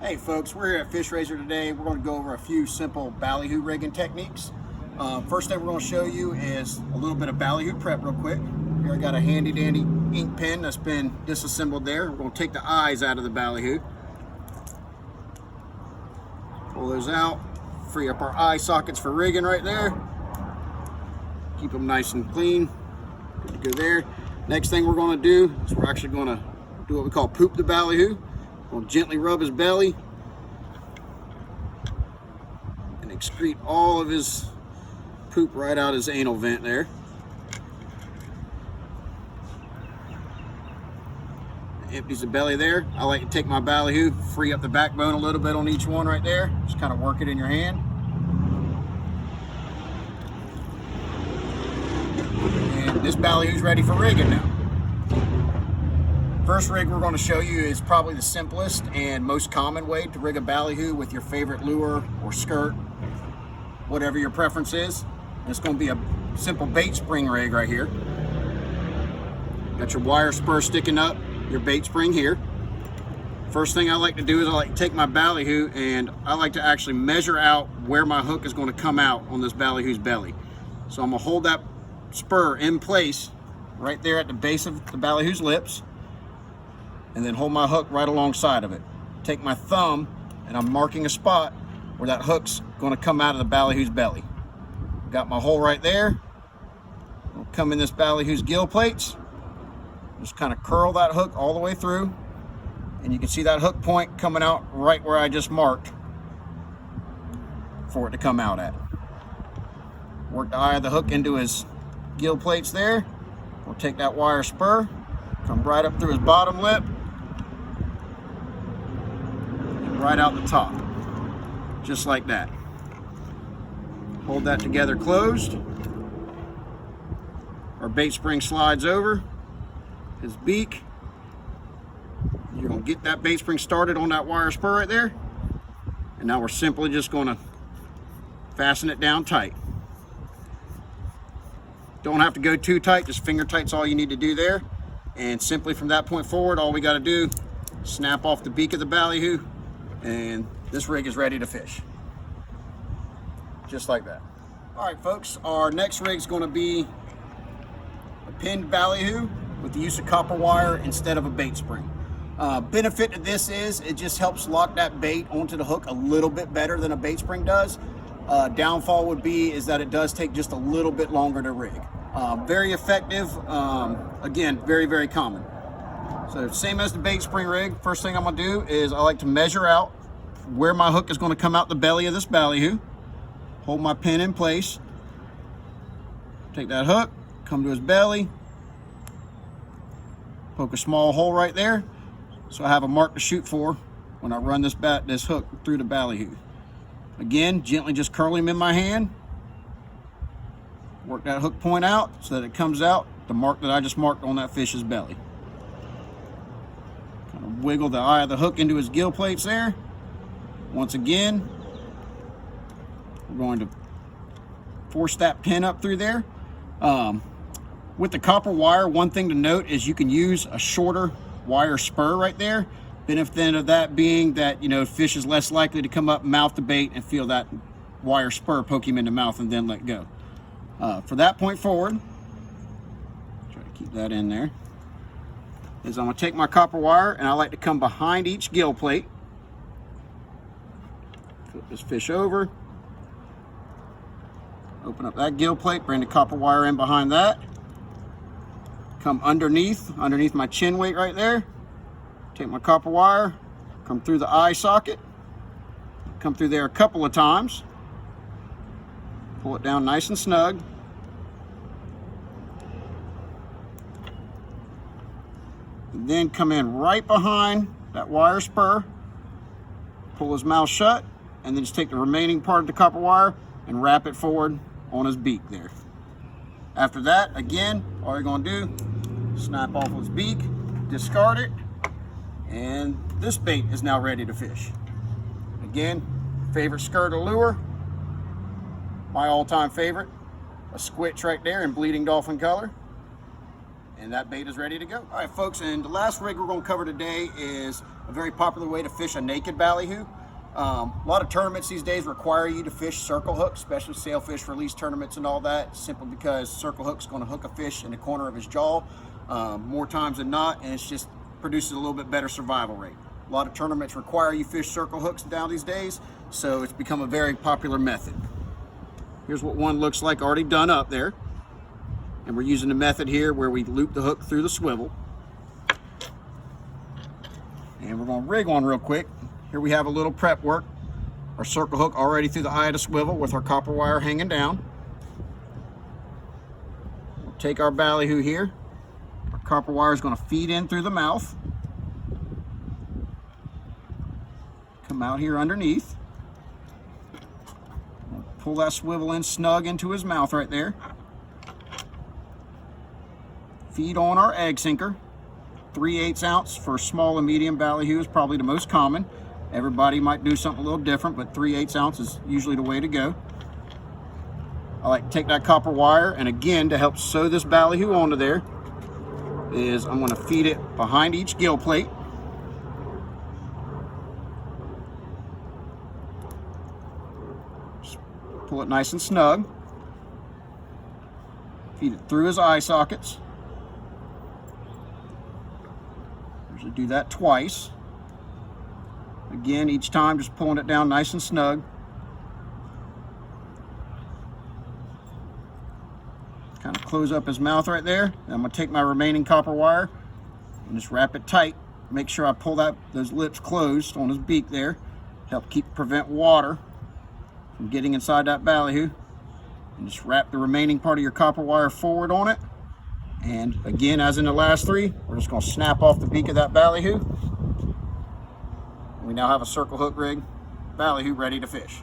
Hey folks, we're here at FishRazr today. We're going to go over a few simple ballyhoo rigging techniques. First thing we're going to show you is a little bit of ballyhoo prep real quick. Here I got a handy dandy ink pen that's been disassembled there. We're going to take the eyes out of the ballyhoo. Pull those out, free up our eye sockets for rigging right there. Keep them nice and clean. Good to go there. Next thing we're going to do is we're actually going to do what we call poop the ballyhoo. We'll gently rub his belly and excrete all of his poop right out his anal vent there. Empties the belly there. I like to take my ballyhoo, free up the backbone a little bit on each one right there. Just kind of work it in your hand. And this ballyhoo's ready for rigging now. First rig we're going to show you is probably the simplest and most common way to rig a ballyhoo with your favorite lure or skirt, whatever your preference is. And it's going to be a simple bait spring rig right here. Got your wire spur sticking up, your bait spring here. First thing I like to do is I like to take my ballyhoo and I like to actually measure out where my hook is going to come out on this ballyhoo's belly. So I'm going to hold that spur in place right there at the base of the ballyhoo's lips, and then hold my hook right alongside of it. Take my thumb and I'm marking a spot where that hook's going to come out of the ballyhoo's belly. Got my hole right there. I'll come in this ballyhoo's gill plates. Just kind of curl that hook all the way through, and you can see that hook point coming out right where I just marked for it to come out at. Work the eye of the hook into his gill plates there. We'll take that wire spur, come right up through his bottom lip, right out the top, just like that. Hold that together closed. Our bait spring slides over his beak. You're going to get that bait spring started on that wire spur right there, and now we're simply just going to fasten it down tight. Don't have to go too tight, just finger tight's all you need to do there. And simply from that point forward, all we got to do, snap off the beak of the ballyhoo, and this rig is ready to fish. Just like that. All right, folks, our next rig is going to be a pinned ballyhoo with the use of copper wire instead of a bait spring. Benefit to this is it just helps lock that bait onto the hook a little bit better than a bait spring does. Downfall would be is that it does take just a little bit longer to rig. Very effective, again, very, very common. So same as the bait spring rig, first thing I'm gonna do is I like to measure out where my hook is gonna come out the belly of this ballyhoo. Hold my pin in place. Take that hook, come to his belly, poke a small hole right there so I have a mark to shoot for when I run this hook through the ballyhoo. Again, gently just curl him in my hand. Work that hook point out so that it comes out the mark that I just marked on that fish's belly. Kind of wiggle the eye of the hook into his gill plates there. Once again, we're going to force that pin up through there. With the copper wire, one thing to note is you can use a shorter wire spur right there. Benefit of that being that, you know, fish is less likely to come up, mouth the bait, and feel that wire spur poke him in the mouth and then let go. For that point forward, try to keep that in there, is I'm going to take my copper wire and I like to come behind each gill plate. Flip this fish over. Open up that gill plate, bring the copper wire in behind that. Come underneath my chin weight right there. Take my copper wire, come through the eye socket, come through there a couple of times, pull it down nice and snug. And then come in right behind that wire spur, pull his mouth shut, and then just take the remaining part of the copper wire and wrap it forward on his beak there. After that, again, all you're going to do, snap off his beak, discard it, and this bait is now ready to fish. Again, favorite skirt or lure, my all-time favorite, a squitch right there in bleeding dolphin color. and that bait is ready to go. All right, folks, and the last rig we're going to cover today is a very popular way to fish a naked ballyhoo. A lot of tournaments these days require you to fish circle hooks, especially sailfish release tournaments and all that, simply because circle hook's going to hook a fish in the corner of his jaw more times than not, and it's just produces a little bit better survival rate. A lot of tournaments require you fish circle hooks now these days, so it's become a very popular method. Here's what one looks like already done up there. And we're using the method here where we loop the hook through the swivel. And we're going to rig one real quick. Here we have a little prep work. Our circle hook already through the eye of the swivel with our copper wire hanging down. We'll take our ballyhoo here. Our copper wire is going to feed in through the mouth. Come out here underneath. We'll pull that swivel in snug into his mouth right there. Feed on our egg sinker. 3/8 ounce for small and medium ballyhoo is probably the most common. Everybody might do something a little different, but 3/8 ounce is usually the way to go. I like to take that copper wire, and again, to help sew this ballyhoo onto there, is I'm going to feed it behind each gill plate. Just pull it nice and snug. Feed it through his eye sockets. Usually do that twice. Again, each time just pulling it down nice and snug. Kind of close up his mouth right there. And I'm going to take my remaining copper wire and just wrap it tight. Make sure I pull those lips closed on his beak there. Help prevent water from getting inside that ballyhoo. And just wrap the remaining part of your copper wire forward on it. And again, as in the last three, we're just going to snap off the beak of that ballyhoo. We now have a circle hook rig ballyhoo ready to fish.